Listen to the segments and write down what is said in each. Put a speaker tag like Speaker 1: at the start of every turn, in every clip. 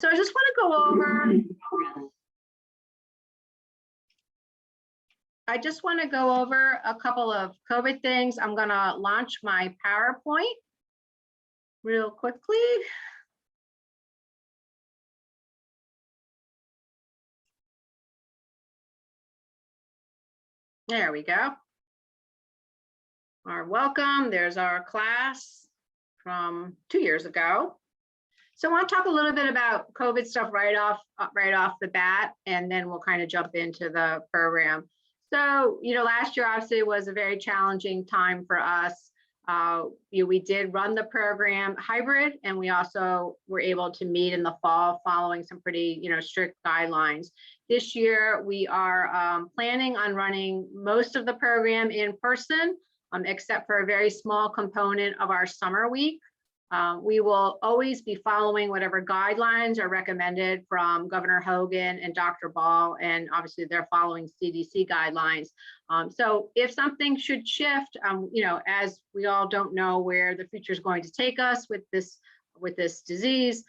Speaker 1: So I just want to go over. I just want to go over a couple of COVID things. I'm going to launch my PowerPoint real quickly. There we go. Our welcome. There's our class from 2 years ago. So I want to talk a little bit about COVID stuff right off the bat, and then we'll kind of jump into the program. So, last year obviously was a very challenging time for us. We did run the program hybrid, and we also were able to meet in the fall following some pretty, strict guidelines. This year, we are planning on running most of the program in person, except for a very small component of our summer week. We will always be following whatever guidelines are recommended from Governor Hogan and Dr. Ball, and obviously they're following CDC guidelines. So if something should shift, as we all don't know where the future is going to take us with this disease,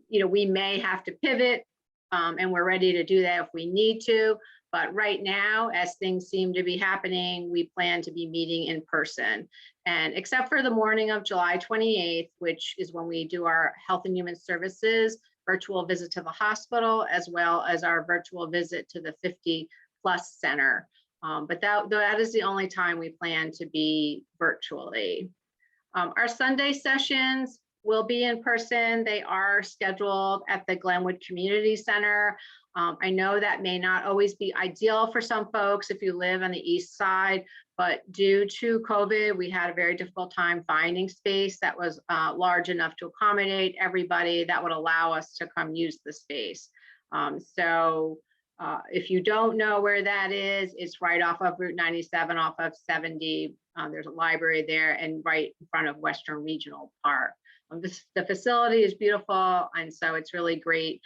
Speaker 1: we may have to pivot, and we're ready to do that if we need to. But right now, as things seem to be happening, we plan to be meeting in person. And except for the morning of July 28th, which is when we do our Health and Human Services virtual visit to the hospital, as well as our virtual visit to the 50+ center. But that is the only time we plan to be virtually. Our Sunday sessions will be in person. They are scheduled at the Glenwood Community Center. I know that may not always be ideal for some folks if you live on the east side, but due to COVID, we had a very difficult time finding space that was large enough to accommodate everybody that would allow us to come use the space. So if you don't know where that is, it's right off of Route 97, off of 70. There's a library there and right in front of Western Regional Park. The facility is beautiful, and so it's really great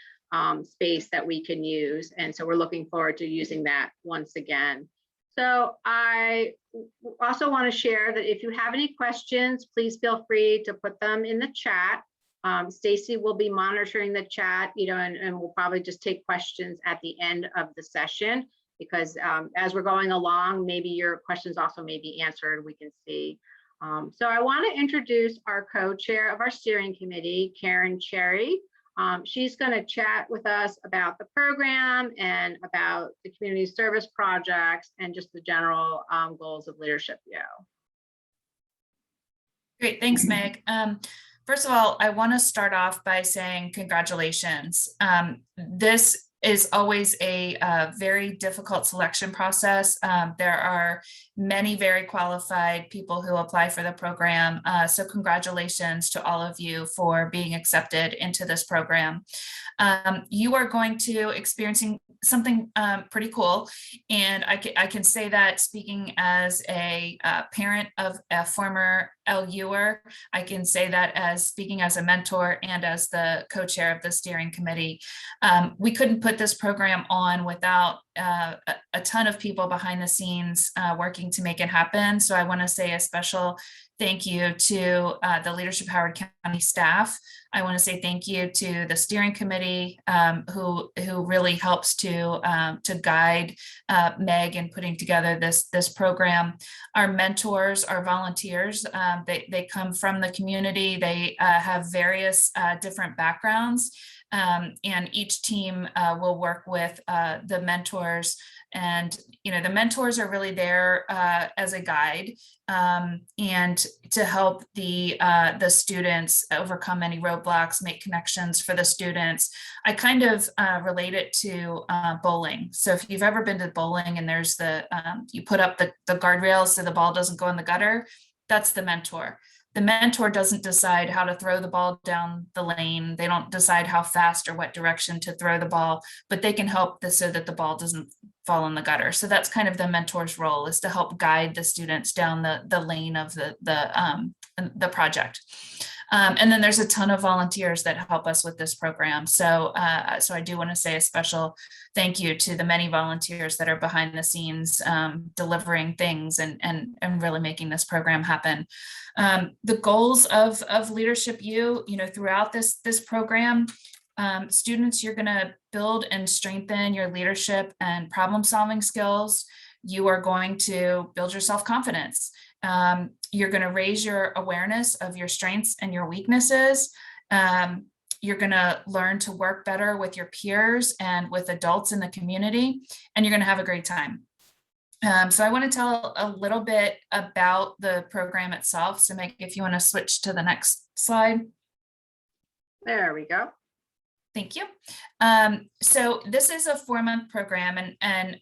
Speaker 1: space that we can use. And so we're looking forward to using that once again. So I also want to share that if you have any questions, please feel free to put them in the chat. Stacy will be monitoring the chat, and we'll probably just take questions at the end of the session, because as we're going along, maybe your questions also may be answered, we can see. So I want to introduce our co-chair of our steering committee, Karen Cherry. She's going to chat with us about the program and about the community service projects and just the general goals of Leadership U.
Speaker 2: Great, thanks, Meg. First of all, I want to start off by saying congratulations. This is always a very difficult selection process. There are many very qualified people who apply for the program. So congratulations to all of you for being accepted into this program. You are going to experiencing something pretty cool. And I can say that speaking as a parent of a former LUer, I can say that as speaking as a mentor and as the co-chair of the steering committee. We couldn't put this program on without a ton of people behind the scenes working to make it happen. So I want to say a special thank you to the Leadership Howard County staff. I want to say thank you to the steering committee who really helps to guide Meg in putting together this program. Our mentors, our volunteers, they come from the community. They have various different backgrounds, and each team will work with the mentors. And the mentors are really there as a guide and to help the students overcome any roadblocks, make connections for the students. I kind of relate it to bowling. So if you've ever been to bowling and there's you put up the guardrails so the ball doesn't go in the gutter, that's the mentor. The mentor doesn't decide how to throw the ball down the lane. They don't decide how fast or what direction to throw the ball, but they can help so that the ball doesn't fall in the gutter. So that's kind of the mentor's role, is to help guide the students down the lane of the project. And then there's a ton of volunteers that help us with this program. So I do want to say a special thank you to the many volunteers that are behind the scenes delivering things and really making this program happen. The goals of Leadership U, throughout this program, Students, you're going to build and strengthen your leadership and problem-solving skills. You are going to build your self-confidence. You're going to raise your awareness of your strengths and your weaknesses. You're going to learn to work better with your peers and with adults in the community, and you're going to have a great time. So I want to tell a little bit about the program itself. So Meg, if you want to switch to the next slide.
Speaker 1: There we go.
Speaker 2: Thank you. So this is a 4-month program, and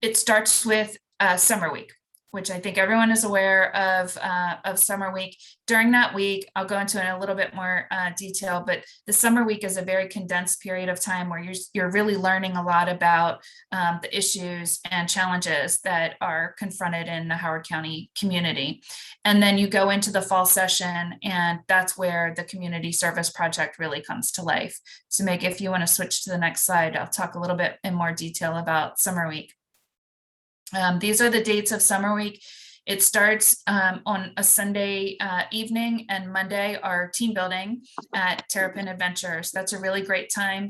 Speaker 2: it starts with summer week, which I think everyone is aware of summer week. During that week, I'll go into it in a little bit more detail, but the summer week is a very condensed period of time where you're really learning a lot about the issues and challenges that are confronted in the Howard County community. And then you go into the fall session, and that's where the community service project really comes to life. So Meg, if you want to switch to the next slide, I'll talk a little bit in more detail about summer week. These are the dates of summer week. It starts on a Sunday evening, and Monday are team building at Terrapin Adventures. That's a really great time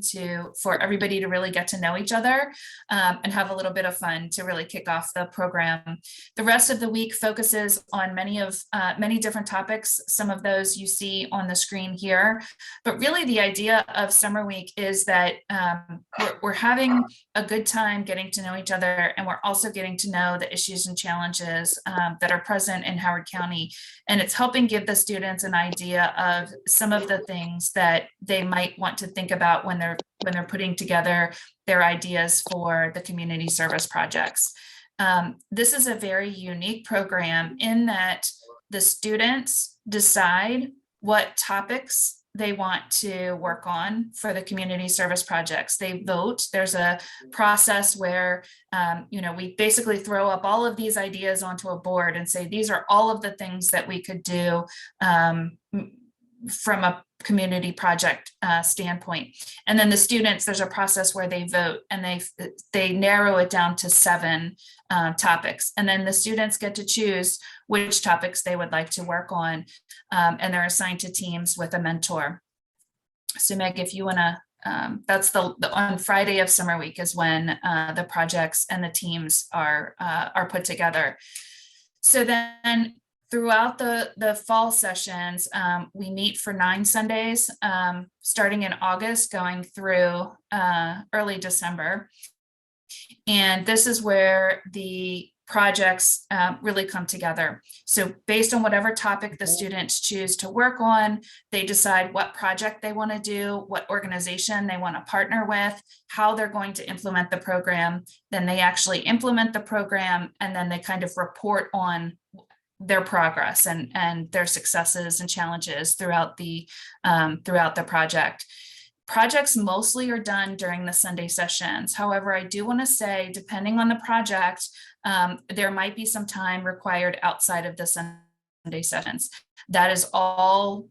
Speaker 2: for everybody to really get to know each other and have a little bit of fun to really kick off the program. The rest of the week focuses on many different topics. Some of those you see on the screen here, but really the idea of summer week is that we're having a good time getting to know each other, and we're also getting to know the issues and challenges that are present in Howard County. And it's helping give the students an idea of some of the things that they might want to think about when they're putting together their ideas for the community service projects. This is a very unique program in that the students decide what topics they want to work on for the community service projects. They vote. There's a process where, we basically throw up all of these ideas onto a board and say, these are all of the things that we could do from a community project standpoint. And then the students, there's a process where they vote, and they narrow it down to 7 topics. And then the students get to choose which topics they would like to work on. And they're assigned to teams with a mentor. So Meg, if you want to, that's on Friday of summer week is when the projects and the teams are put together. So then throughout the fall sessions, we meet for 9 Sundays, starting in August, going through early December. And this is where the projects really come together. So based on whatever topic the students choose to work on, they decide what project they want to do, what organization they want to partner with, how they're going to implement the program. Then they actually implement the program, and then they kind of report on their progress and their successes and challenges throughout the project. Projects mostly are done during the Sunday sessions. However, I do want to say, depending on the project, there might be some time required outside of the Sunday sessions. That is all,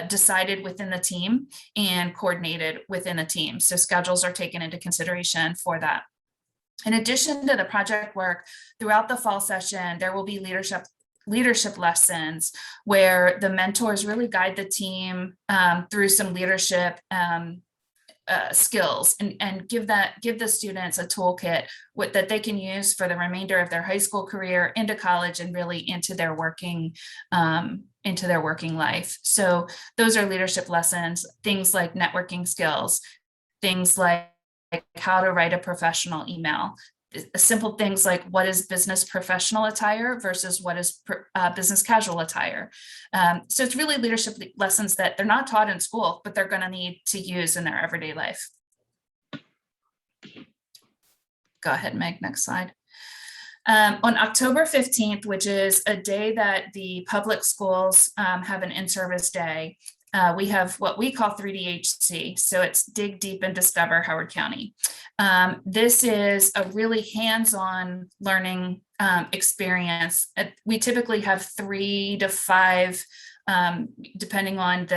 Speaker 2: decided within the team and coordinated within the team. So schedules are taken into consideration for that. In addition to the project work, throughout the fall session, there will be leadership lessons where the mentors really guide the team through some leadership skills and give the students a toolkit that they can use for the remainder of their high school career, into college, and really into their working life. So those are leadership lessons, things like networking skills, things like how to write a professional email, simple things like what is business professional attire versus what is business casual attire. So it's really leadership lessons that they're not taught in school, but they're going to need to use in their everyday life. Go ahead, Meg, next slide. On October 15th, which is a day that the public schools have an in-service day, we have what we call 3DHC. So it's Dig Deep and Discover Howard County. This is a really hands-on learning experience. We typically have 3 to 5, depending on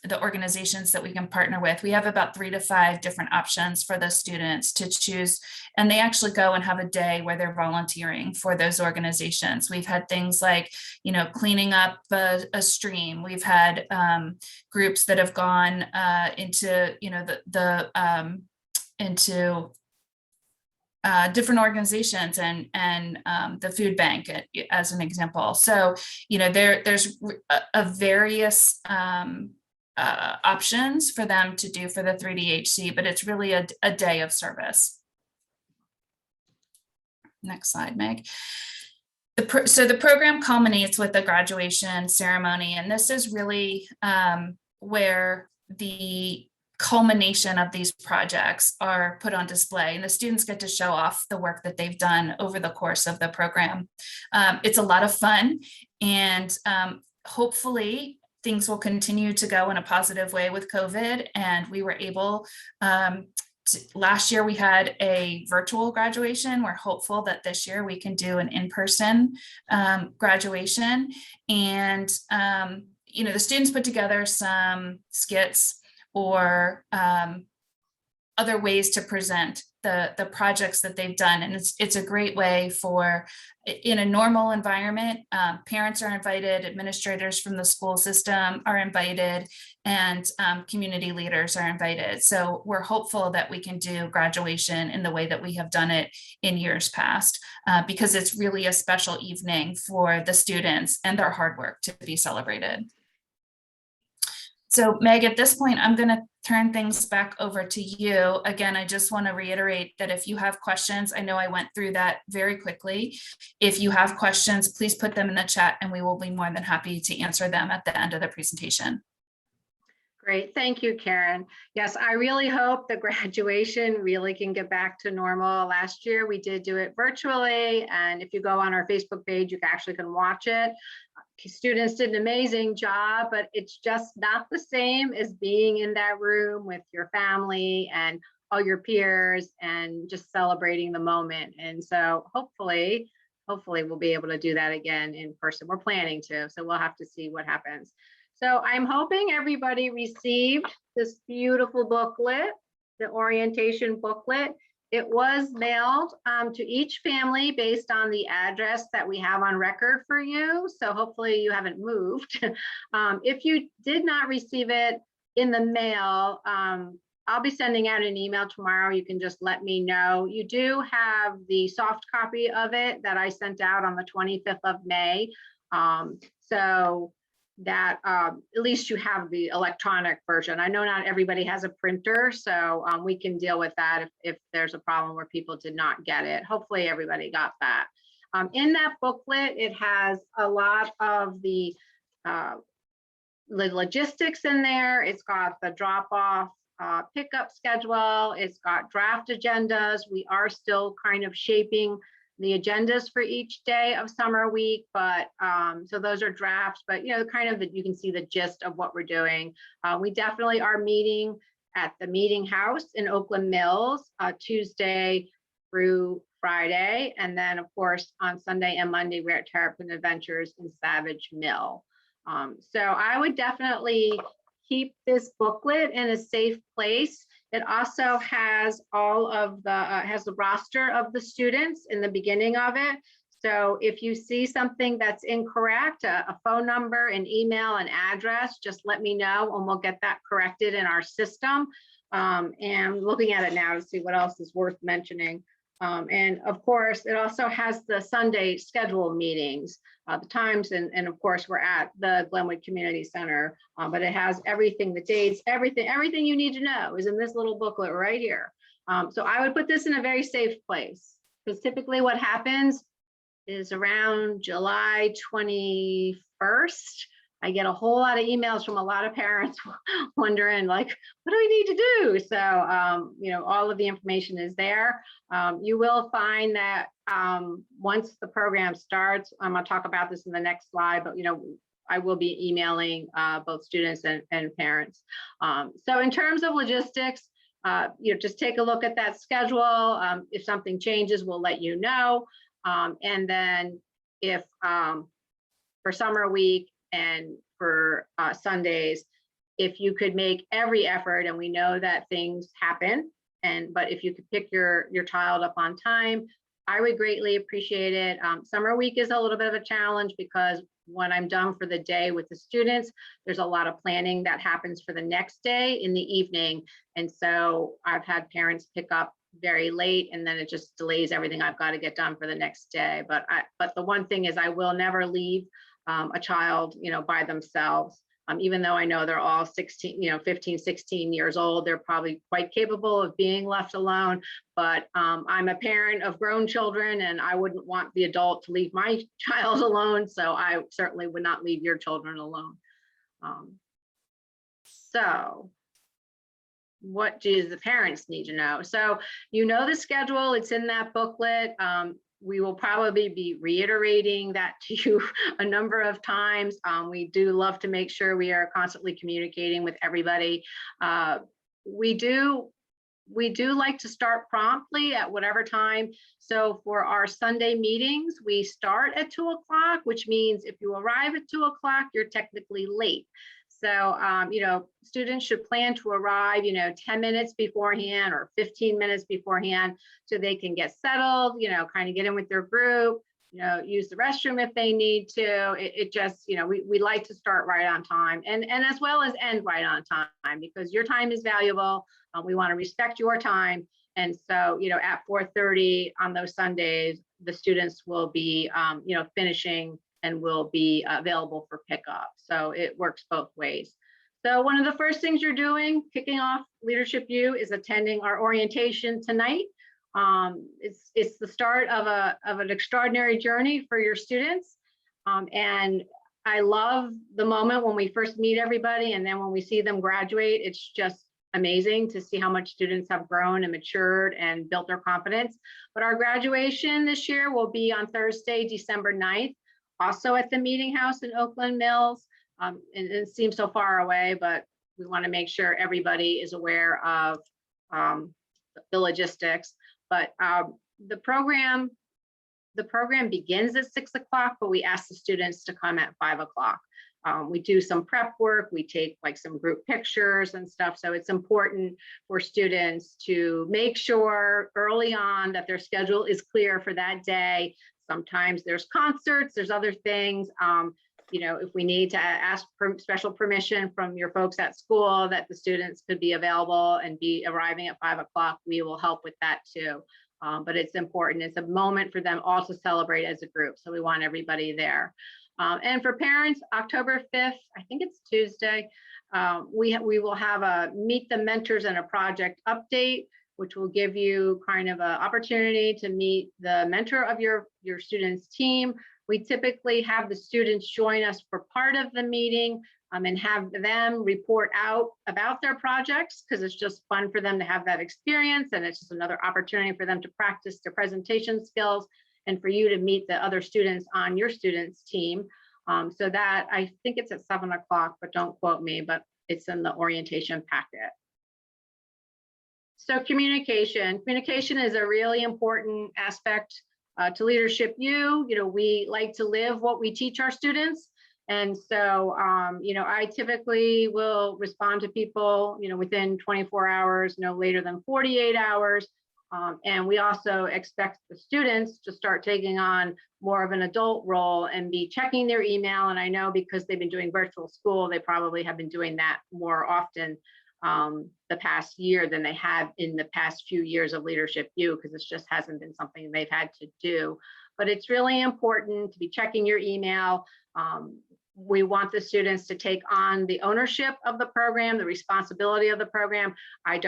Speaker 2: the organizations that we can partner with. We have about 3 to 5 different options for the students to choose, and they actually go and have a day where they're volunteering for those organizations. We've had things like, cleaning up a stream. We've had groups that have gone into, into different organizations and the food bank as an example. So, there's a various options for them to do for the 3DHC, but it's really a day of service. Next slide, Meg. So the program culminates with the graduation ceremony, and this is really where the culmination of these projects are put on display, and the students get to show off the work that they've done over the course of the program. It's a lot of fun, and hopefully things will continue to go in a positive way with COVID. And we were able last year we had a virtual graduation. We're hopeful that this year we can do an in-person graduation. And the students put together some skits or other ways to present the projects that they've done. And it's a great way for, in a normal environment, parents are invited, administrators from the school system are invited, and community leaders are invited. So we're hopeful that we can do graduation in the way that we have done it in years past, because it's really a special evening for the students and their hard work to be celebrated. So Meg, at this point, I'm going to turn things back over to you. Again, I just want to reiterate that if you have questions, I know I went through that very quickly. If you have questions, please put them in the chat and we will be more than happy to answer them at the end of the presentation.
Speaker 1: Great, thank you, Karen. Yes, I really hope the graduation really can get back to normal. Last year, we did do it virtually, and if you go on our Facebook page, you actually can watch it. Students did an amazing job, but it's just not the same as being in that room with your family and all your peers and just celebrating the moment. And so hopefully we'll be able to do that again in person. We're planning to, so we'll have to see what happens. So I'm hoping everybody received this beautiful booklet, the orientation booklet. It was mailed to each family based on the address that we have on record for you. So hopefully you haven't moved. If you did not receive it in the mail, I'll be sending out an email tomorrow. You can just let me know. You do have the soft copy of it that I sent out on the 25th of May. So that at least you have the electronic version. I know not everybody has a printer, so we can deal with that if there's a problem where people did not get it. Hopefully everybody got that. In that booklet, it has a lot of the logistics in there. It's got the drop-off pickup schedule. It's got draft agendas. We are still kind of shaping the agendas for each day of summer week, but so those are drafts, but kind of you can see the gist of what we're doing. We definitely are meeting at the Meeting House in Oakland Mills Tuesday through Friday, and then of course on Sunday and Monday we're at Terrapin Adventures in Savage Mill. So I would definitely keep this booklet in a safe place. It also has all of the has the roster of the students in the beginning of it. So if you see something that's incorrect, a phone number, an email, an address, just let me know and we'll get that corrected in our system. And looking at it now to see what else is worth mentioning. And of course, it also has the Sunday scheduled meetings, the times, and of course, we're at the Glenwood Community Center, but it has everything, the dates, everything you need to know is in this little booklet right here. So I would put this in a very safe place, because typically what happens is around July 21st, I get a whole lot of emails from a lot of parents wondering, like, what do we need to do? So, all of the information is there. You will find that once the program starts, I'm going to talk about this in the next slide, but, I will be emailing both students and parents. So in terms of logistics, just take a look at that schedule. If something changes, we'll let you know. And then if for summer week, and for Sundays, if you could make every effort, and we know that things happen, but if you could pick your child up on time, I would greatly appreciate it. Summer week is a little bit of a challenge because when I'm done for the day with the students, there's a lot of planning that happens for the next day in the evening. And so I've had parents pick up very late, and then it just delays everything I've got to get done for the next day. But the one thing is, I will never leave a child, by themselves. Even though I know they're all 16, 15, 16 years old, they're probably quite capable of being left alone. But I'm a parent of grown children, and I wouldn't want the adult to leave my child alone. So I certainly would not leave your children alone. So what do the parents need to know? So the schedule, it's in that booklet. We will probably be reiterating that to you a number of times. We do love to make sure we are constantly communicating with everybody. We do like to start promptly at whatever time. So for our Sunday meetings, we start at 2 o'clock, which means if you arrive at 2 o'clock, you're technically late. So, students should plan to arrive, 10 minutes beforehand or 15 minutes beforehand so they can get settled, kind of get in with their group, use the restroom if they need to. It just, we like to start right on time and as well as end right on time, because your time is valuable. We want to respect your time. And so, at 4:30 on those Sundays, the students will be, finishing and will be available for pickup. So it works both ways. So one of the first things you're doing, kicking off Leadership U, is attending our orientation tonight. It's the start of an extraordinary journey for your students. And I love the moment when we first meet everybody, and then when we see them graduate, it's just amazing to see how much students have grown and matured and built their confidence. But our graduation this year will be on Thursday, December 9th. Also at the Meeting House in Oakland Mills. It seems so far away, but we want to make sure everybody is aware of the logistics. But the program begins at 6 o'clock, but we ask the students to come at 5 o'clock. We do some prep work. We take some group pictures and stuff. So it's important for students to make sure early on that their schedule is clear for that day. Sometimes there's concerts, there's other things. If we need to ask for special permission from your folks at school that the students could be available and be arriving at 5 o'clock, we will help with that too. But it's important. It's a moment for them all to celebrate as a group. So we want everybody there. And for parents, October 5th, I think it's Tuesday, we will have a Meet the Mentors and a Project update, which will give you kind of an opportunity to meet the mentor of your student's team. We typically have the students join us for part of the meeting and have them report out about their projects, because it's just fun for them to have that experience, and it's just another opportunity for them to practice their presentation skills and for you to meet the other students on your students' team. So that, I think it's at 7 o'clock, but don't quote me, but it's in the orientation packet. So communication is a really important aspect to Leadership U. We like to live what we teach our students. And so, I typically will respond to people, within 24 hours, no later than 48 hours. And we also expect the students to start taking on more of an adult role and be checking their email. And I know because they've been doing virtual school, they probably have been doing that more often the past year than they have in the past few years of Leadership U, because it just hasn't been something they've had to do. But it's really important to be checking your email. We want the students to take on the ownership of the program, the responsibility of the program. I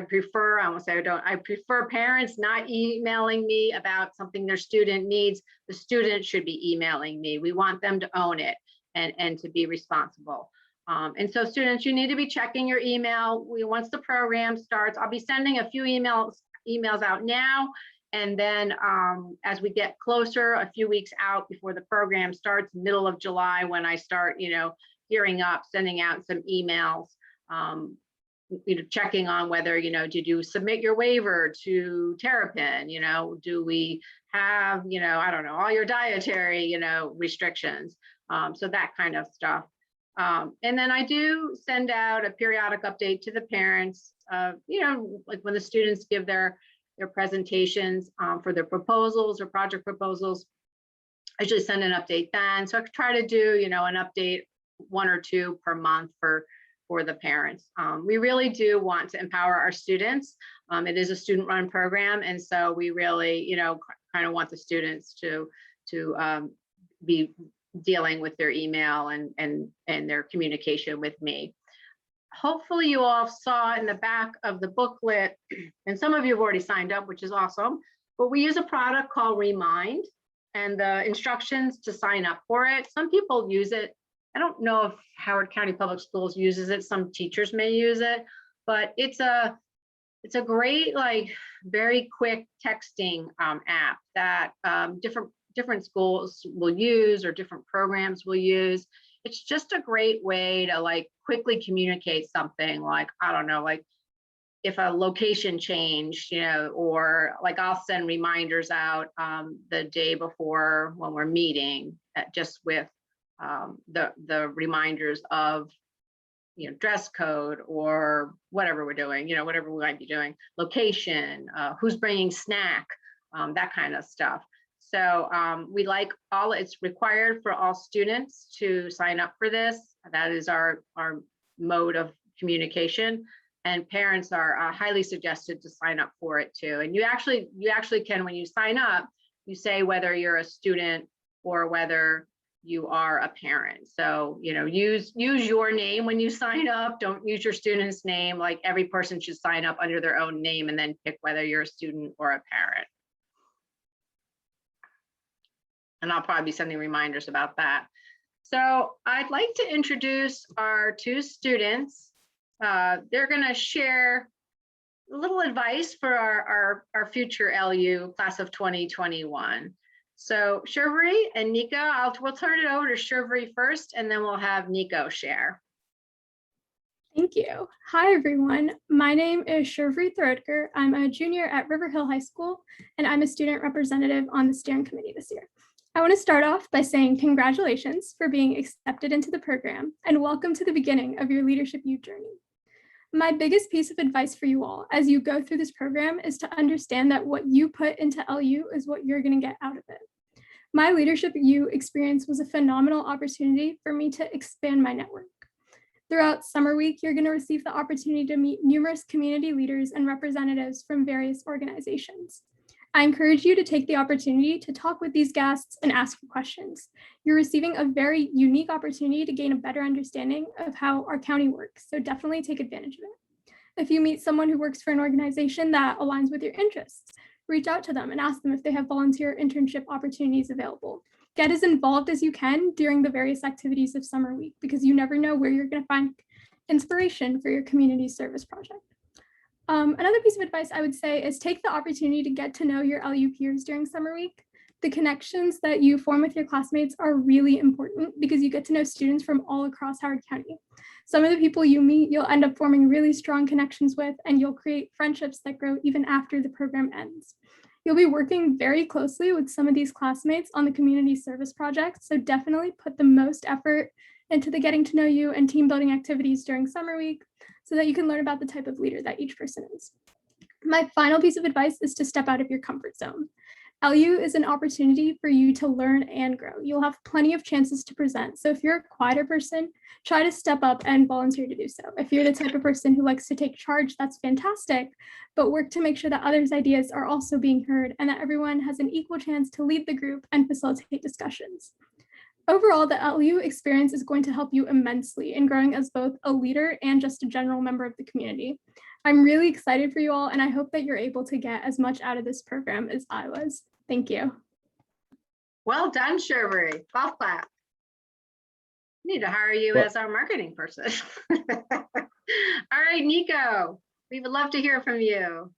Speaker 1: prefer parents not emailing me about something their student needs. The student should be emailing me. We want them to own it and to be responsible. And so students, you need to be checking your email. Once the program starts, I'll be sending a few emails out now. And then as we get closer, a few weeks out before the program starts, middle of July, when I start, gearing up, sending out some emails, checking on whether, did you submit your waiver to Terrapin? Do we have, I don't know, all your dietary, restrictions? So that kind of stuff. And then I do send out a periodic update to the parents, like when the students give their presentations for their proposals or project proposals. I usually send an update then. So I try to do, an update 1 or 2 per month for the parents. We really do want to empower our students. It is a student-run program, and so we really, kind of want the students to be dealing with their email and their communication with me. Hopefully you all saw in the back of the booklet, and some of you have already signed up, which is awesome, but we use a product called Remind, and the instructions to sign up for it. Some people use it. I don't know if Howard County Public Schools uses it. Some teachers may use it, but it's a great, like, very quick texting app that different schools will use, or different programs will use. It's just a great way to, like, quickly communicate something, like, I don't know, like if a location changed, or like I'll send reminders out the day before when we're meeting, just with the reminders of, dress code or whatever we're doing, whatever we might be doing, location, who's bringing snack, that kind of stuff. So it's required for all students to sign up for this. That is our mode of communication, and parents are highly suggested to sign up for it too. And you actually can, when you sign up, you say whether you're a student or whether you are a parent. So, use your name when you sign up. Don't use your student's name. Like, every person should sign up under their own name and then pick whether you're a student or a parent. And I'll probably be sending reminders about that. So I'd like to introduce our 2 students. They're going to share a little advice for our future LU class of 2021. So Shivri and Nico, we'll turn it over to Shivri first, and then we'll have Nico share.
Speaker 3: Thank you. Hi, everyone. My name is Shivri Throdkar. I'm a junior at River Hill High School, and I'm a student representative on the steering committee this year. I want to start off by saying congratulations for being accepted into the program, and welcome to the beginning of your Leadership U journey. My biggest piece of advice for you all as you go through this program is to understand that what you put into LU is what you're going to get out of it. My Leadership U experience was a phenomenal opportunity for me to expand my network. Throughout summer week, you're going to receive the opportunity to meet numerous community leaders and representatives from various organizations. I encourage you to take the opportunity to talk with these guests and ask questions. You're receiving a very unique opportunity to gain a better understanding of how our county works, so definitely take advantage of it. If you meet someone who works for an organization that aligns with your interests, reach out to them and ask them if they have volunteer internship opportunities available. Get as involved as you can during the various activities of summer week, because you never know where you're going to find inspiration for your community service project. Another piece of advice I would say is take the opportunity to get to know your LU peers during summer week. The connections that you form with your classmates are really important because you get to know students from all across Howard County. Some of the people you meet, you'll end up forming really strong connections with, and you'll create friendships that grow even after the program ends. You'll be working very closely with some of these classmates on the community service projects, so definitely put the most effort into the getting to know you and team building activities during summer week so that you can learn about the type of leader that each person is. My final piece of advice is to step out of your comfort zone. LU is an opportunity for you to learn and grow. You'll have plenty of chances to present. So if you're a quieter person, try to step up and volunteer to do so. If you're the type of person who likes to take charge, that's fantastic, but work to make sure that others' ideas are also being heard and that everyone has an equal chance to lead the group and facilitate discussions. Overall, the LU experience is going to help you immensely in growing as both a leader and just a general member of the community. I'm really excited for you all, and I hope that you're able to get as much out of this program as I was. Thank you.
Speaker 1: Well done, Shivri. Golf clap. We need to hire you as our marketing person. All right, Nico, we would love to hear from you.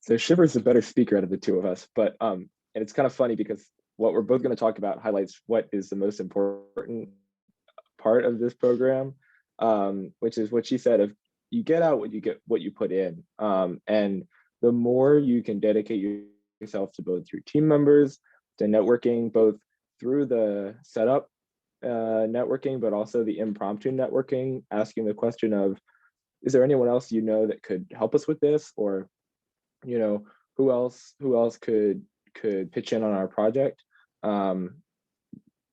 Speaker 4: So Shiver's the better speaker out of the 2 of us, but and it's kind of funny because what we're both going to talk about highlights what is the most important part of this program, which is what she said of you get out what you put in. And the more you can dedicate yourself to both your team members, to networking, both through the setup networking, but also the impromptu networking, asking the question of, is there anyone else you know that could help us with this? Or, you know, who else could pitch in on our project?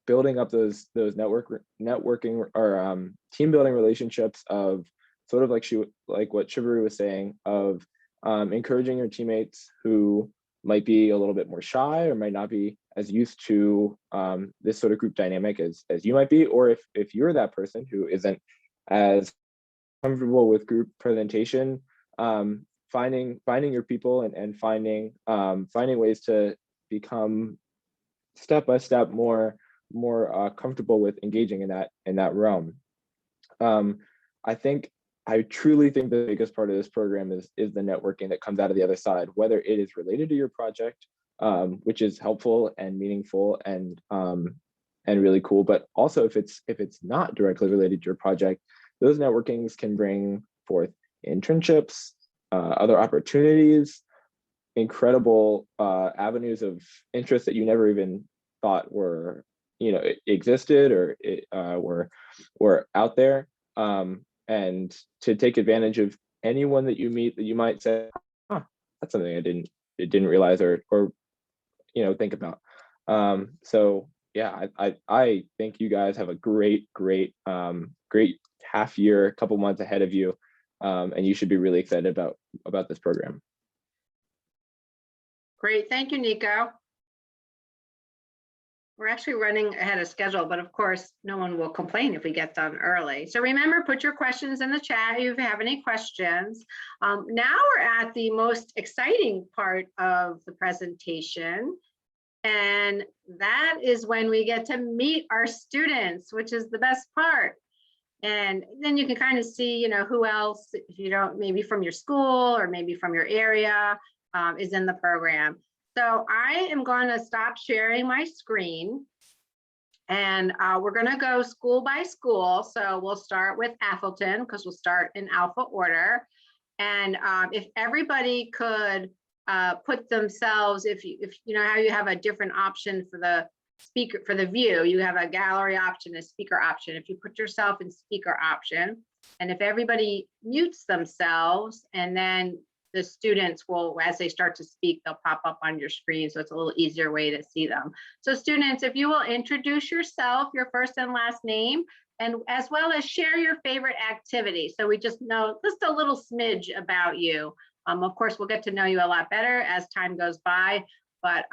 Speaker 4: Building up those networking or team building relationships of sort of like what Shivari was saying, of encouraging your teammates who might be a little bit more shy or might not be as used to this sort of group dynamic as you might be, or if you're that person who isn't as comfortable with group presentation, finding your people and finding ways to become step by step more comfortable with engaging in that realm. I truly think the biggest part of this program is the networking that comes out of the other side, whether it is related to your project, which is helpful and meaningful and really cool, but also if it's not directly related to your project, those networkings can bring forth internships, other opportunities, incredible avenues of interest that you never even thought were, existed or were out there. And to take advantage of anyone that you meet that you might say, that's something I didn't realize or think about. So yeah, I think you guys have a great half year, couple months ahead of you, and you should be really excited about this program.
Speaker 1: Great, thank you, Nico. We're actually running ahead of schedule, but of course, no one will complain if we get done early. So remember, put your questions in the chat if you have any questions. Now we're at the most exciting part of the presentation, and that is when we get to meet our students, which is the best part. And then you can kind of see, who else, if you don't, maybe from your school or maybe from your area, is in the program. So I am going to stop sharing my screen, and we're going to go school by school. So we'll start with Atholton because we'll start in alpha order. And if everybody could put themselves, if you know how you have a different option for the speaker, for the view, you have a gallery option, a speaker option. If you put yourself in speaker option, and if everybody mutes themselves, and then the students will, as they start to speak, they'll pop up on your screen. So it's a little easier way to see them. So students, if you will introduce yourself, your first and last name, and as well as share your favorite activity. So we just know just a little smidge about you. Of course, we'll get to know you a lot better as time goes by, but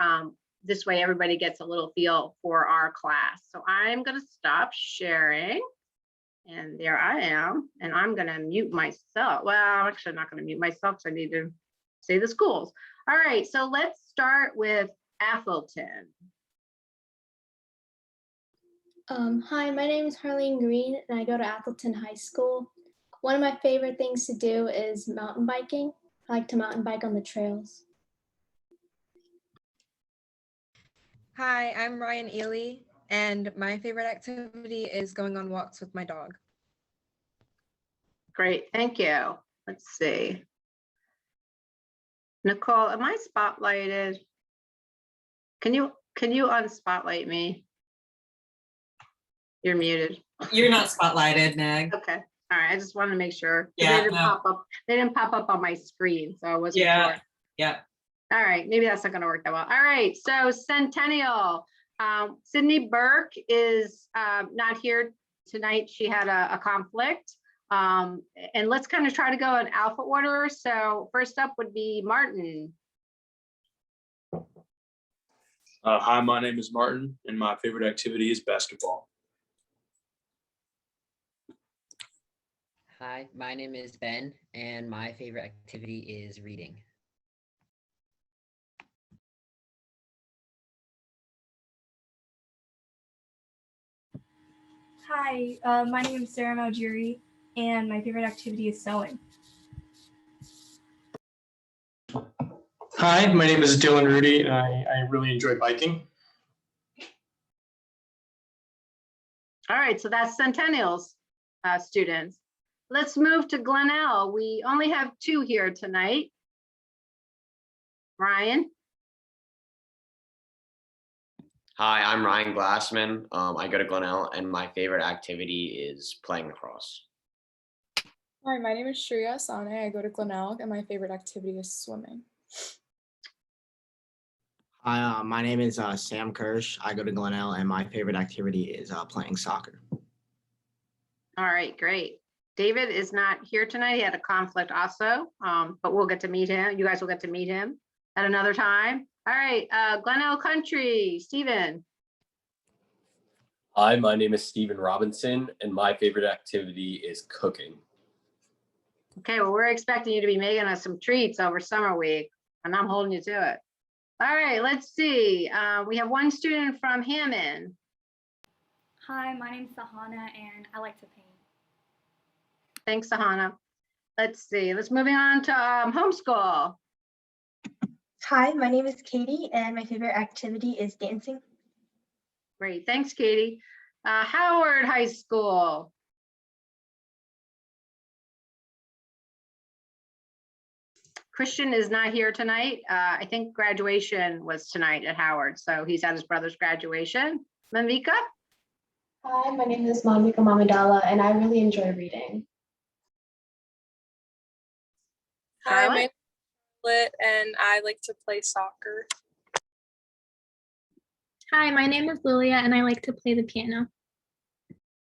Speaker 1: this way everybody gets a little feel for our class. So I'm gonna stop sharing. And there I am, and I'm gonna mute myself. Well, I'm actually not gonna mute myself because I need to say the schools. All right, so let's start with Atholton.
Speaker 5: Hi, my name is Harleen Green, and I go to Atholton High School. One of my favorite things to do is mountain biking. I like to mountain bike on the trails.
Speaker 6: Hi, I'm Ryan Ely, and my favorite activity is going on walks with my dog.
Speaker 1: Great, thank you. Let's see. Nicole, am I spotlighted? Can you unspotlight me? You're muted.
Speaker 7: You're not spotlighted, Nag.
Speaker 1: Okay, all right, I just wanted to make sure.
Speaker 7: Yeah,
Speaker 1: They didn't pop up on my screen, so I wasn't sure.
Speaker 7: Yeah.
Speaker 1: All right, maybe that's not going to work that well. All right, so Centennial. Sydney Burke is not here tonight. She had a conflict. And let's kind of try to go in alpha order. So first up would be Martin.
Speaker 8: Hi, my name is Martin, and my favorite activity is basketball.
Speaker 9: Hi, my name is Ben, and my favorite activity is reading.
Speaker 10: Hi, my name is Sarah Malgiri, and my favorite activity is sewing.
Speaker 11: Hi, my name is Dylan Rudy, and I really enjoy biking.
Speaker 1: All right, so that's Centennial's students. Let's move to Glenelg. We only have 2 here tonight. Ryan.
Speaker 12: Hi, I'm Ryan Glassman. I go to Glenelg, and my favorite activity is playing lacrosse.
Speaker 13: Hi, my name is Shreya Sane. I go to Glenelg, and my favorite activity is swimming.
Speaker 14: Hi, my name is Sam Kirsch. I go to Glenelg, and my favorite activity is playing soccer.
Speaker 1: All right, great. David is not here tonight. He had a conflict also, but we'll get to meet him. You guys will get to meet him at another time. All right, Glenelg Country, Stephen.
Speaker 15: Hi, my name is Stephen Robinson, and my favorite activity is cooking.
Speaker 1: Okay, well, we're expecting you to be making us some treats over summer week, and I'm holding you to it. All right, let's see. We have one student from Hammond.
Speaker 10: Hi, my name's Sahana and I like to paint.
Speaker 1: Thanks, Sahana. Let's see. Let's moving on to homeschool.
Speaker 16: Hi, my name is Katie and my favorite activity is dancing.
Speaker 1: Great, thanks, Katie. Howard High School. Christian is not here tonight. I think graduation was tonight at Howard, so he's at his brother's graduation. Manvika?
Speaker 17: Hi, my name is Manvika Mamadala, and I really enjoy reading.
Speaker 13: Hi, my name
Speaker 1: Charlotte?
Speaker 13: is Charlotte, and I like to play soccer.
Speaker 3: Hi, my name is Lilia and I like to play the piano.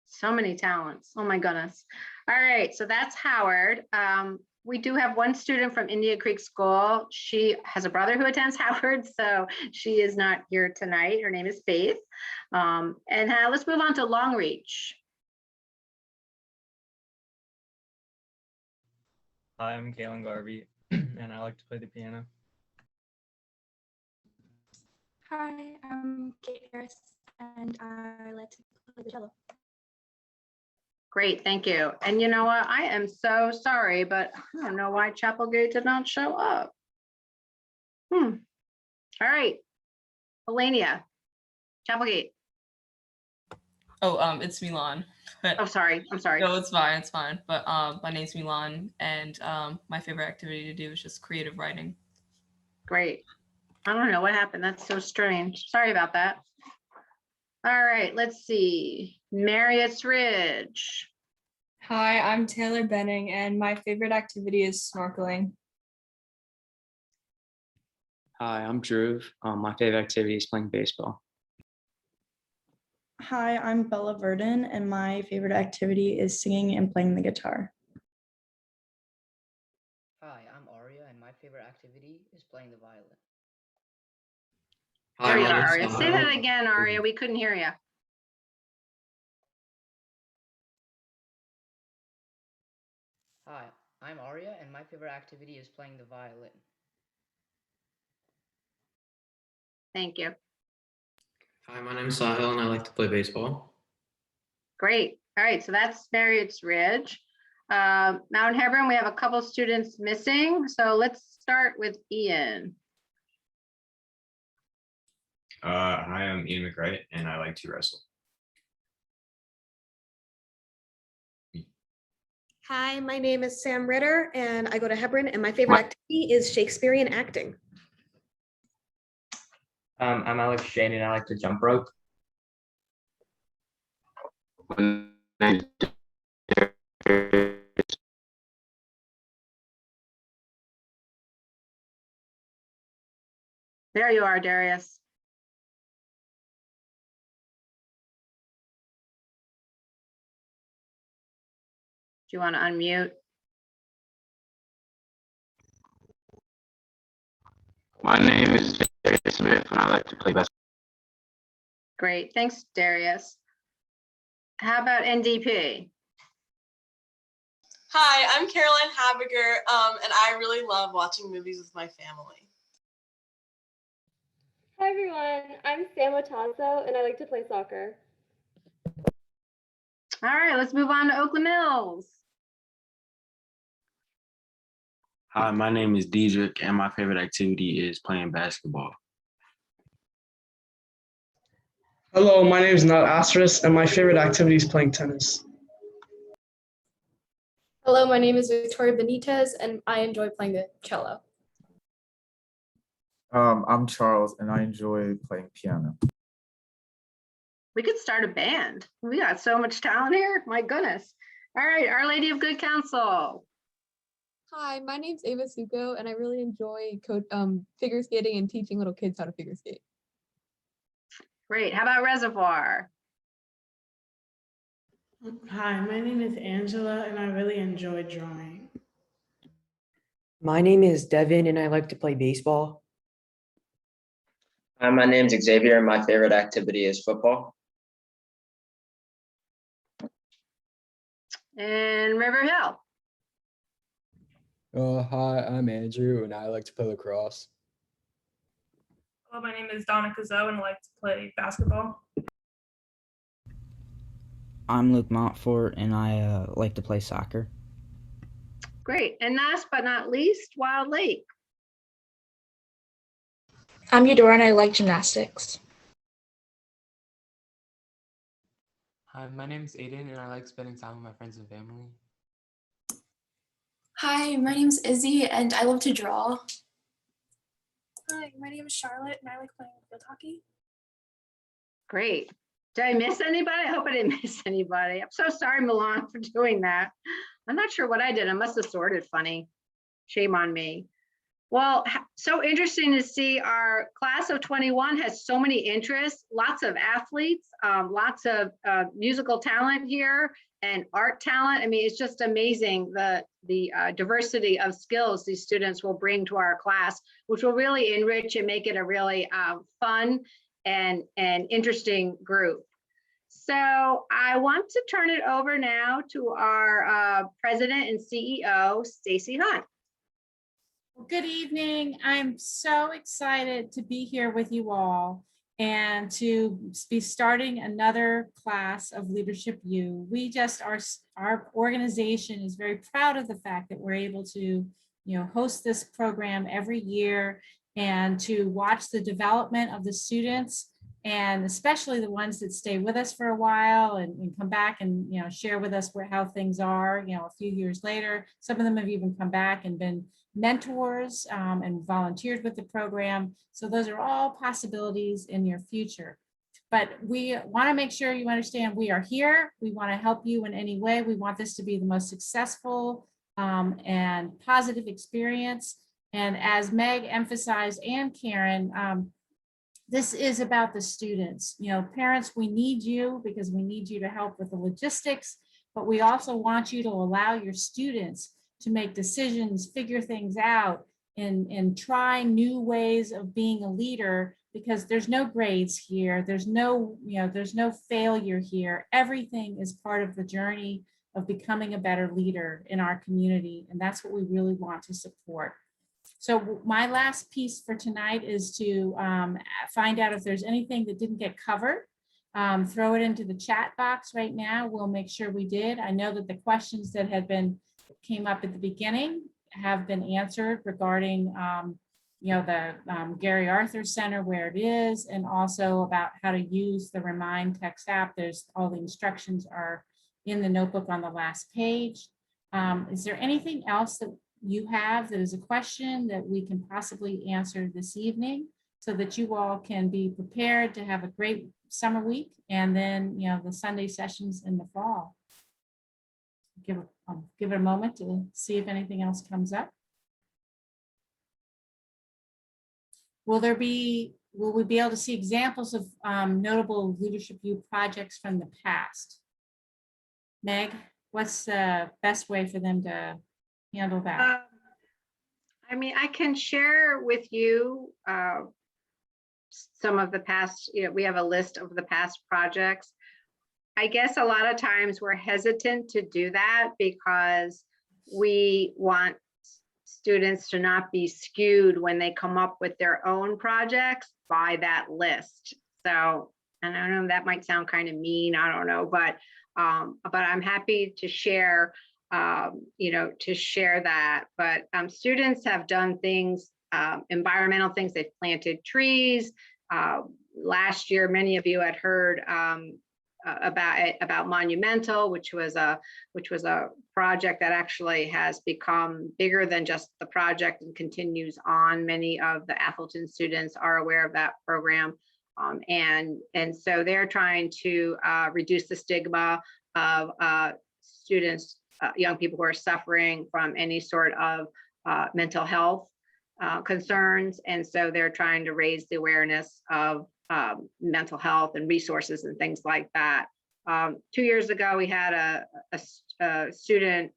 Speaker 1: So many talents. Oh my goodness. All right, so that's Howard. We do have one student from India Creek School. She has a brother who attends Howard, so she is not here tonight. Her name is Faith. Let's move on to Longreach.
Speaker 18: Hi, I'm Kalen Garvey, and I like to play the piano.
Speaker 10: Hi, I'm Kate Harris and I like to play the cello.
Speaker 1: Great, thank you. And you know what? I am so sorry, but I don't know why Chapelgate did not show up. All right. Elenia, Chapelgate.
Speaker 19: Oh, it's Milan.
Speaker 1: Oh, sorry. I'm sorry.
Speaker 19: No, it's fine. It's fine. But my name's Milan, and my favorite activity to do is just creative writing.
Speaker 1: Great. I don't know what happened. That's so strange. Sorry about that. All right, let's see. Marriott's Ridge.
Speaker 10: Hi, I'm Taylor Benning and my favorite activity is snorkeling.
Speaker 20: Hi, I'm Drew. My favorite activity is playing baseball.
Speaker 21: Hi, I'm Bella Verdon, and my favorite activity is singing and playing the guitar.
Speaker 9: Hi, I'm Aria, and my favorite activity is playing the violin.
Speaker 1: There you
Speaker 20: my
Speaker 1: are,
Speaker 20: name's
Speaker 1: Aria. Say that again, Aria. We couldn't hear you.
Speaker 9: Hi, I'm Aria, and my favorite activity is playing the violin.
Speaker 1: Thank you.
Speaker 20: Hi, my name is Sahil, and I like to play baseball.
Speaker 1: Great. All right, so that's Marriott's Ridge. Mount Hebron, we have a couple students missing. So let's start with Ian.
Speaker 22: Hi, I'm Ian McWright, and I like to wrestle.
Speaker 23: Hi, my name is Sam Ritter, and I go to Hebron, and my favorite activity is Shakespearean acting.
Speaker 18: I'm Alex Shane, and I like to jump rope.
Speaker 1: There you are, Darius. Do you want to unmute?
Speaker 24: My name is Darius Smith, and I like to play basketball.
Speaker 1: Great, thanks, Darius. How about NDP?
Speaker 25: Hi, I'm Caroline Habiger, and I really love watching movies with my family.
Speaker 26: Hi everyone, I'm Sam Otazo and I like to play soccer.
Speaker 1: All right, let's move on to Oakland Mills.
Speaker 22: Hi, my name is Diedrich, and my favorite activity is playing basketball.
Speaker 11: Hello, my name is Nat Astris, and my favorite activity is playing tennis.
Speaker 10: Hello, my name is Victoria Benitez and I enjoy playing the cello.
Speaker 27: I'm Charles, and I enjoy playing piano.
Speaker 1: We could start a band. We got so much talent here. My goodness. All right, Our Lady of Good Counsel.
Speaker 2: Hi, my name's Ava Suko, and I really enjoy figure skating and teaching little kids how to figure skate.
Speaker 1: Great. How about Reservoir?
Speaker 4: Hi, my name is Angela, and I really enjoy drawing.
Speaker 5: My name is Devin, and I like to play baseball.
Speaker 6: Hi, my name's Xavier, and my favorite activity is football.
Speaker 1: And River Hill.
Speaker 7: Hi, I'm Andrew, and I like to play lacrosse.
Speaker 8: Hello, my name is Donna Kazo, and I like to play basketball.
Speaker 27: I'm Luke Montfort, and I like to play soccer.
Speaker 1: Great. And last but not least, Wild Lake.
Speaker 10: I'm Eudora and I like gymnastics.
Speaker 28: Hi, my name is Aiden, and I like spending time with my friends and family.
Speaker 29: Hi, my name's Izzy and I love to draw.
Speaker 10: Hi, my name is Charlotte and I like playing field hockey.
Speaker 1: Great. Did I miss anybody? I hope I didn't miss anybody. I'm so sorry, Milan, for doing that. I'm not sure what I did. I must have sorted funny. Shame on me. Well, so interesting to see our class of 21 has so many interests, lots of athletes, lots of musical talent here and art talent. I mean, it's just amazing the diversity of skills these students will bring to our class, which will really enrich and make it a really fun and interesting group. So I want to turn it over now to our president and CEO, Stacy Hunt.
Speaker 30: Good evening. I'm so excited to be here with you all and to be starting another class of Leadership U. We just our organization is very proud of the fact that we're able to, host this program every year and to watch the development of the students, and especially the ones that stay with us for a while and come back and share with us how things are a few years later. Some of them have even come back and been mentors and volunteered with the program. So those are all possibilities in your future. But we want to make sure you understand we are here. We want to help you in any way. We want this to be the most successful and positive experience. And as Meg emphasized and Karen, this is about the students. Parents, we need you because we need you to help with the logistics, but we also want you to allow your students to make decisions, figure things out, and try new ways of being a leader, because there's no grades here. There's no failure here. Everything is part of the journey of becoming a better leader in our community. And that's what we really want to support. So my last piece for tonight is to find out if there's anything that didn't get covered. Throw it into the chat box right now. We'll make sure we did. I know that the questions that came up at the beginning have been answered regarding the Gary Arthur Center, where it is, and also about how to use the Remind text app. There's all the instructions are in the notebook on the last page. Is there anything else that you have that is a question that we can possibly answer this evening, so that you all can be prepared to have a great summer week and then the Sunday sessions in the fall? Give it a moment to see if anything else comes up. Will we be able to see examples of notable Leadership U projects from the past? Meg, what's the best way for them to handle that?
Speaker 1: I mean, I can share with you some of the past, we have a list of the past projects. I guess a lot of times we're hesitant to do that because we want students to not be skewed when they come up with their own projects by that list. So, and I don't know, that might sound kind of mean, I don't know, but I'm happy to share, to share that. But students have done things, environmental things. They've planted trees. Last year, many of you had heard about Monumental, which was a project that actually has become bigger than just the project and continues on. Many of the Atholton students are aware of that program. And so they're trying to reduce the stigma of students, young people who are suffering from any sort of mental health concerns. And so they're trying to raise the awareness of mental health and resources and things like that. 2 years ago, we had a student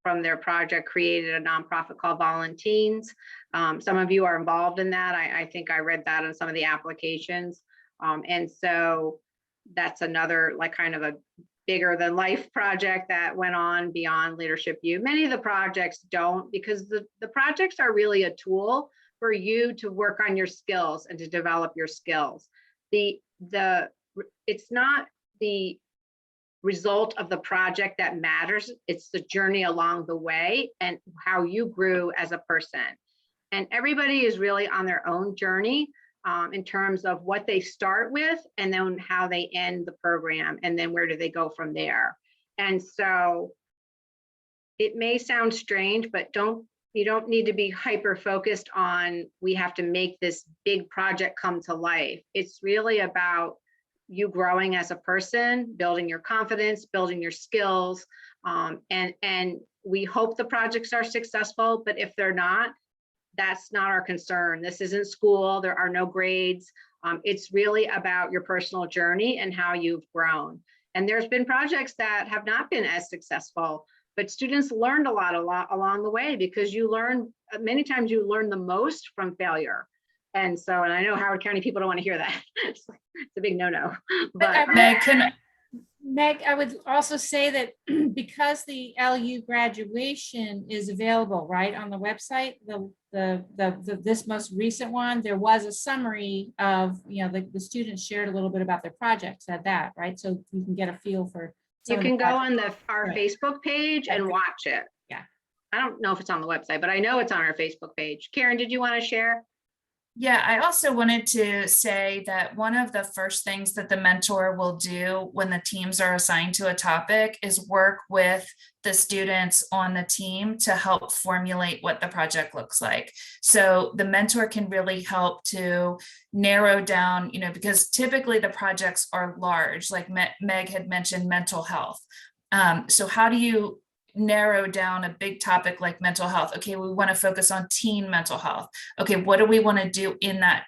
Speaker 1: from their project created a nonprofit called Volunteens. Some of you are involved in that. I think I read that in some of the applications. And so that's another like kind of a bigger than life project that went on beyond Leadership U. Many of the projects don't, because the projects are really a tool for you to work on your skills and to develop your skills. It's not the result of the project that matters, it's the journey along the way and how you grew as a person. And everybody is really on their own journey in terms of what they start with and then how they end the program and then where do they go from there. And so it may sound strange, but you don't need to be hyper focused on we have to make this big project come to life. It's really about you growing as a person, building your confidence, building your skills. And we hope the projects are successful, but if they're not, that's not our concern. This isn't school, there are no grades. It's really about your personal journey and how you've grown. And there's been projects that have not been as successful, but students learned a lot along the way because you learn, many times you learn the most from failure. And so, and I know Howard County people don't want to hear that. It's a big no-no. But
Speaker 30: Meg, I would also say that because the LU graduation is available right on the website, this most recent one, there was a summary of, the students shared a little bit about their projects at that, right? So you can get a feel for.
Speaker 1: You can go on our Facebook page and watch it.
Speaker 30: Yeah.
Speaker 1: I don't know if it's on the website, but I know it's on our Facebook page. Karen, did you want to share?
Speaker 3: Yeah, I also wanted to say that one of the first things that the mentor will do when the teams are assigned to a topic is work with the students on the team to help formulate what the project looks like. So the mentor can really help to narrow down, because typically the projects are large, like Meg had mentioned mental health. So how do you narrow down a big topic like mental health? Okay, we want to focus on teen mental health. Okay, what do we want to do in that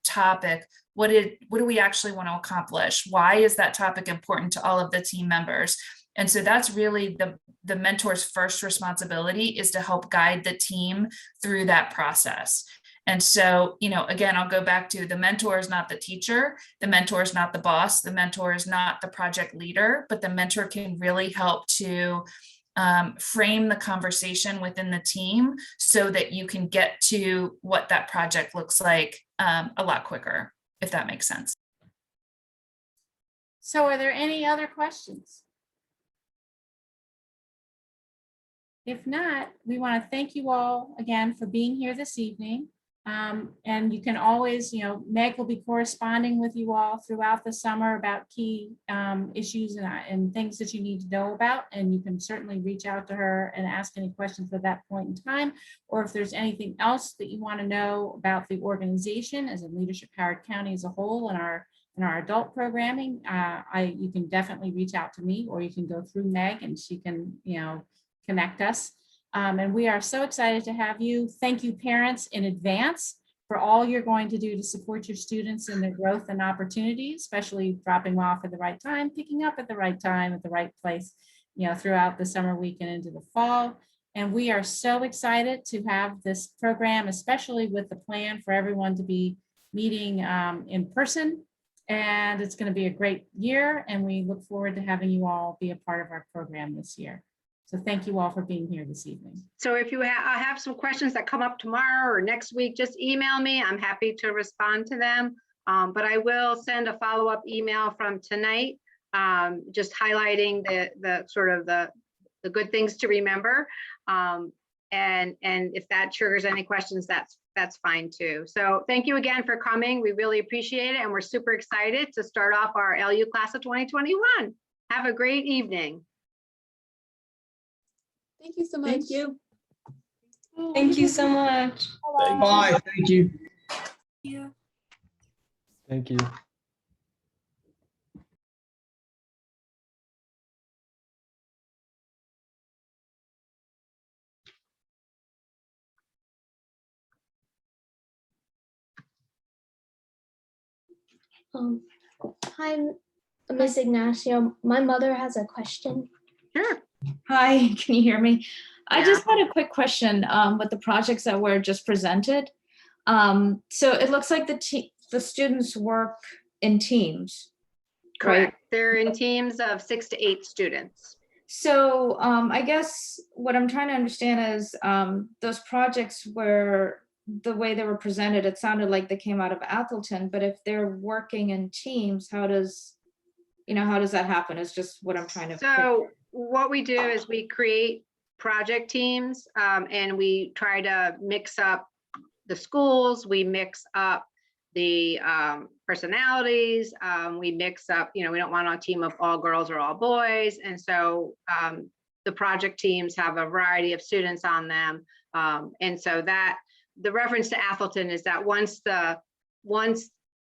Speaker 3: topic? What do we actually want to accomplish? Why is that topic important to all of the team members? And so that's really the mentor's first responsibility, is to help guide the team through that process. And so, again, I'll go back to the mentor is not the teacher, the mentor is not the boss, the mentor is not the project leader, but the mentor can really help to frame the conversation within the team so that you can get to what that project looks like a lot quicker, if that makes sense.
Speaker 30: So are there any other questions? If not, we want to thank you all again for being here this evening. And you can always, Meg will be corresponding with you all throughout the summer about key issues and things that you need to know about. And you can certainly reach out to her and ask any questions at that point in time. Or if there's anything else that you want to know about the organization as in Leadership Howard County as a whole and our adult programming, you can definitely reach out to me, or you can go through Meg and she can, connect us. And we are so excited to have you. Thank you, parents, in advance for all you're going to do to support your students in their growth and opportunities, especially dropping off at the right time, picking up at the right time, at the right place, throughout the summer week and into the fall. And we are so excited to have this program, especially with the plan for everyone to be meeting in person. And it's going to be a great year. And we look forward to having you all be a part of our program this year. So thank you all for being here this evening.
Speaker 1: So if you have some questions that come up tomorrow or next week, just email me. I'm happy to respond to them. But I will send a follow-up email from tonight, just highlighting the good things to remember. And if that triggers any questions, that's fine too. So thank you again for coming. We really appreciate it. And we're super excited to start off our LU class of 2021. Have a great evening.
Speaker 2: Thank you so much.
Speaker 9: Thank you. Thank you so much.
Speaker 11: Bye. Thank you.
Speaker 10: Yeah.
Speaker 7: Thank you.
Speaker 10: Hi, Miss Ignacio. My mother has a question.
Speaker 1: Sure.
Speaker 9: Hi, can you hear me? I
Speaker 1: Yeah.
Speaker 9: just had a quick question with the projects that were just presented. So it looks like the students work in teams.
Speaker 1: Correct. They're in teams of 6 to 8 students.
Speaker 9: So I guess what I'm trying to understand is those projects were the way they were presented, it sounded like they came out of Atholton, but if they're working in teams, how does that happen? Is just what I'm trying to.
Speaker 1: So what we do is we create project teams and we try to mix up the schools, we mix up the personalities, we mix up, we don't want a team of all girls or all boys. And so the project teams have a variety of students on them. And so that the reference to Atholton is that once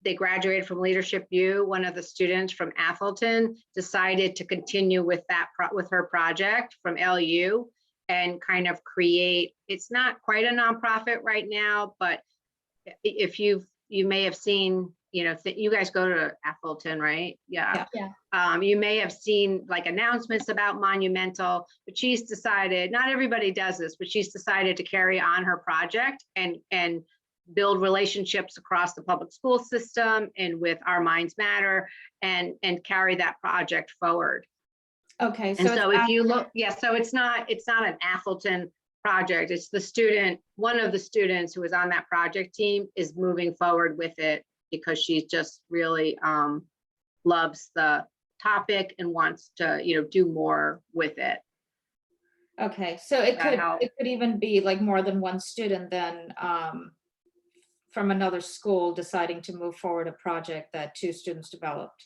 Speaker 1: they graduated from Leadership U, one of the students from Atholton decided to continue with with her project from LU and kind of create, it's not quite a nonprofit right now, but if you may have seen, you guys go to Atholton, right? Yeah. You may have seen like announcements about Monumental, but she's decided, not everybody does this, but she's decided to carry on her project and build relationships across the public school system and with Our Minds Matter and carry that project forward.
Speaker 9: Okay.
Speaker 1: And so if you look, so it's not an Atholton project. It's the student, one of the students who was on that project team is moving forward with it because she just really loves the topic and wants to, do more with it.
Speaker 9: Okay, so it could even be like more than one student then from another school deciding to move forward a project that 2 students developed.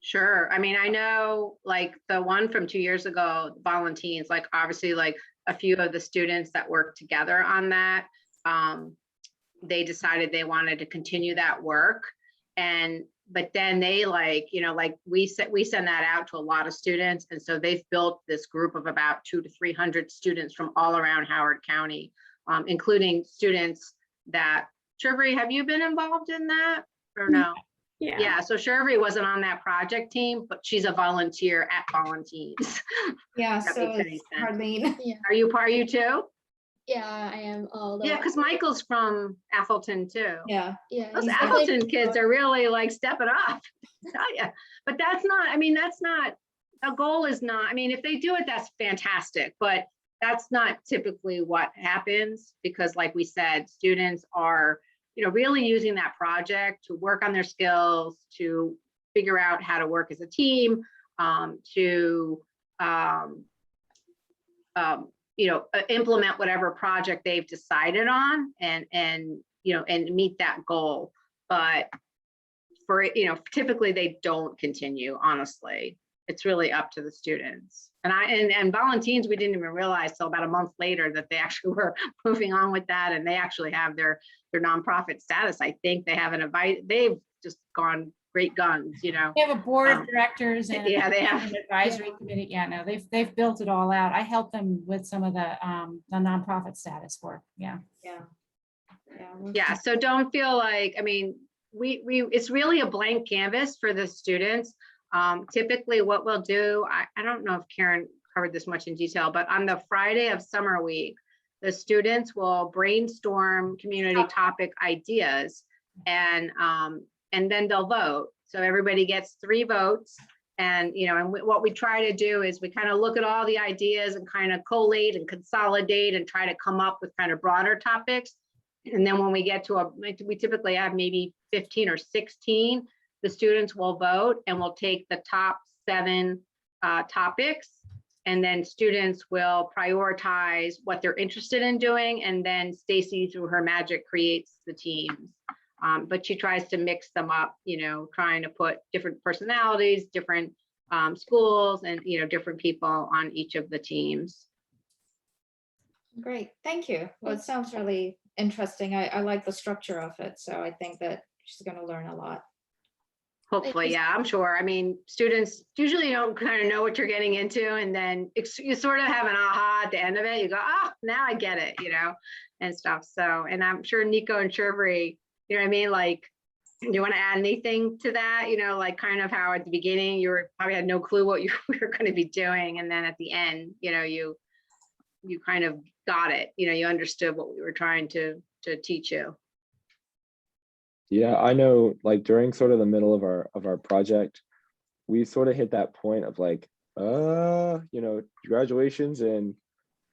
Speaker 1: Sure. I mean, I know like the one from 2 years ago, Volunteers, like obviously like a few of the students that worked together on that, they decided they wanted to continue that work. But then they we send that out to a lot of students. And so they've built this group of about 200 to 300 students from all around Howard County, including students that, Shervery, have you been involved in that or no? Yeah, so Shervery wasn't on that project team, but she's a volunteer at Volunteers.
Speaker 9: Yeah,
Speaker 1: That
Speaker 9: so
Speaker 1: makes any
Speaker 9: it's
Speaker 1: sense.
Speaker 9: Harleen.
Speaker 10: Yeah.
Speaker 1: Are you too?
Speaker 10: Yeah, I am.
Speaker 1: Yeah, because Michael's from Atholton too.
Speaker 9: Yeah.
Speaker 10: Yeah.
Speaker 1: Those
Speaker 10: he's
Speaker 1: Atholton
Speaker 10: definitely-
Speaker 1: kids are really like stepping up. I tell ya. But that's not, the goal is not, if they do it, that's fantastic, but that's not typically what happens because like we said, students are, really using that project to work on their skills, to figure out how to work as a team, to implement whatever project they've decided on and meet that goal. But for, typically they don't continue, honestly. It's really up to the students. And Volunteers, we didn't even realize till about a month later that they actually were moving on with that. And they actually have their nonprofit status. I think they have they've just gone great guns,
Speaker 30: They have a board of directors and
Speaker 1: yeah, they have
Speaker 30: an advisory committee. Yeah, no, they've built it all out. I helped them with some of the nonprofit status work. Yeah.
Speaker 1: Yeah, so don't feel like, it's really a blank canvas for the students. Typically what we'll do, I don't know if Karen covered this much in detail, but on the Friday of summer week, the students will brainstorm community topic ideas and then they'll vote. So everybody gets 3 votes. And, what we try to do is we kind of look at all the ideas and kind of collate and consolidate and try to come up with kind of broader topics. And then when we get to we typically have maybe 15 or 16, the students will vote and we'll take the top 7 topics. And then students will prioritize what they're interested in doing. And then Stacy, through her magic, creates the teams. But she tries to mix them up, trying to put different personalities, different schools, and, different people on each of the teams.
Speaker 9: Great, thank you. Well, it sounds really interesting. I like the structure of it. So I think that she's going to learn a lot.
Speaker 1: Hopefully, yeah, I'm sure. I mean, students usually don't kind of know what you're getting into, and then you sort of have an aha at the end of it. You go, oh, now I get it, and stuff. So, and I'm sure Nico and Sherbury, you know what I mean? Like, do you want to add anything to that? Like kind of how at the beginning you probably had no clue what you were going to be doing, and then at the end, you kind of got it. You understood what we were trying to teach you.
Speaker 12: Yeah, I know, like during sort of the middle of our project, we sort of hit that point of like, graduation's in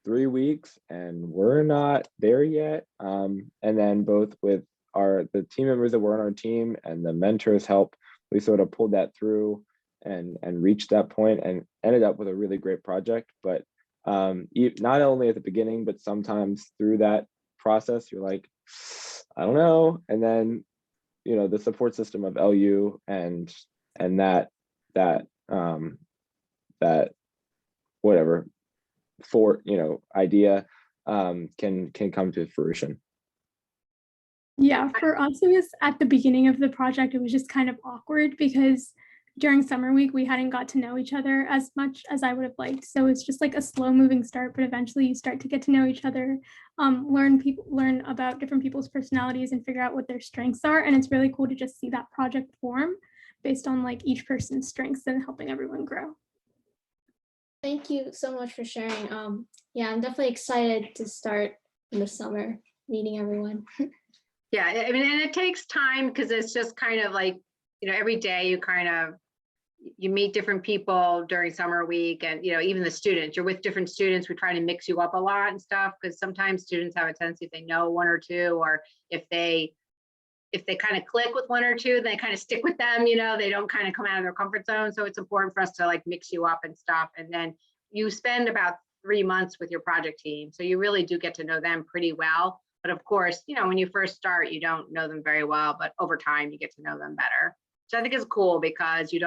Speaker 12: 3 weeks and we're not there yet. And then both with the team members that were on our team and the mentors' help, we sort of pulled that through and reached that point and ended up with a really great project. But not only at the beginning, but sometimes through that process, you're like, I don't know. And then the support system of LU and that whatever idea can come to fruition.
Speaker 10: Yeah, for us, it was at the beginning of the project, it was just kind of awkward because during summer week, we hadn't got to know each other as much as I would have liked. So it's just like a slow moving start, but eventually you start to get to know each other, learn about different people's personalities and figure out what their strengths are. And it's really cool to just see that project form based on like each person's strengths and helping everyone grow.
Speaker 29: Thank you so much for sharing. Yeah, I'm definitely excited to start in the summer meeting everyone.
Speaker 1: Yeah, I mean, and it takes time because it's just kind of like, every day you meet different people during summer week, and even the students, you're with different students. We try to mix you up a lot and stuff because sometimes students have a tendency, if they know one or two, or if they kind of click with one or two, they kind of stick with them, they don't kind of come out of their comfort zone. So it's important for us to like mix you up and stuff. And then you spend about 3 months with your project team. So you really do get to know them pretty well. But of course, when you first start, you don't know them very well, but over time you get to know them better. So I think it's cool because you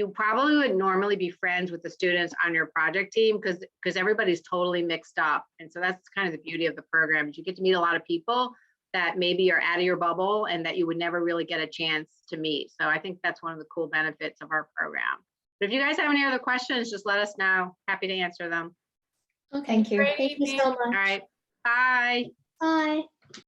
Speaker 1: probably would normally be friends with the students on your project team because everybody's totally mixed up. And so that's kind of the beauty of the program is you get to meet a lot of people that maybe are out of your bubble and that you would never really get a chance to meet. So I think that's one of the cool benefits of our program. But if you guys have any other questions, just let us know. Happy to answer them.
Speaker 29: Okay, thank you. Thank you so much.
Speaker 1: All right. Bye.
Speaker 29: Bye.